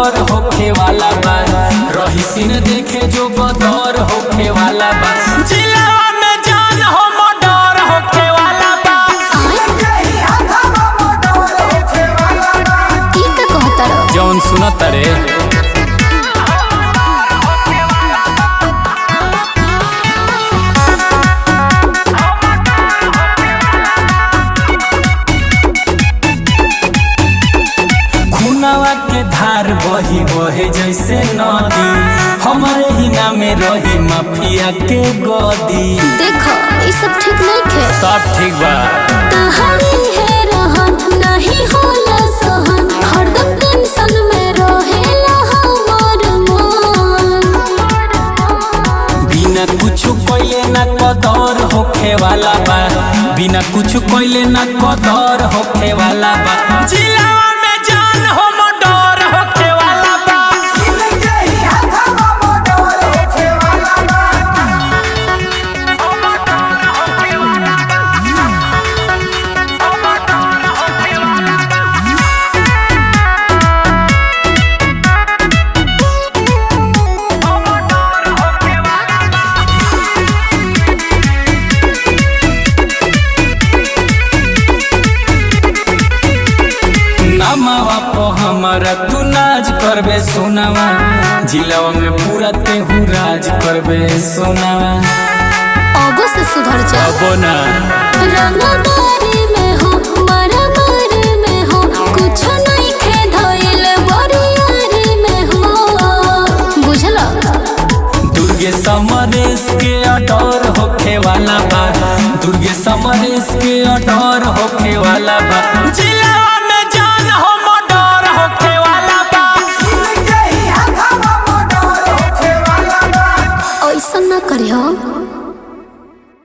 डर होखे वाला बा, रही सीन देखे जो बदर होखे वाला बा, जिलावा में जान हम डर होखे वाला बा। जौन सुनत रे के धार बही बहे जैसे नदी, हमारे ही नामे रही माफिया के गदी। देखो ये सब ठीक नहीं थे, सब ठीक बा। कहानी है रहन नहीं होला सहन, हरदम टेंशन में रहेला हमार मन। बिना कुछ कइले ना कदर होखे वाला बा, बिना कुछ कइले ना कदर होखे वाला बा, जिलावा में जान हम डर होखे वाला बा। नमावा पो हमारा तू नाज करबे सोनावा, जिलावा में पूरा तेहू राज करबे सोनावा। अबो से सुधर जा, अबो ना रंगदारी में हो मारामारी में हो, कुछ नहीं खे धइल बरियारी में हो, बुझला। दुर्गे समरेश के अडर होखे वाला बा, दुर्गे समरेश के अडर होखे वाला बा,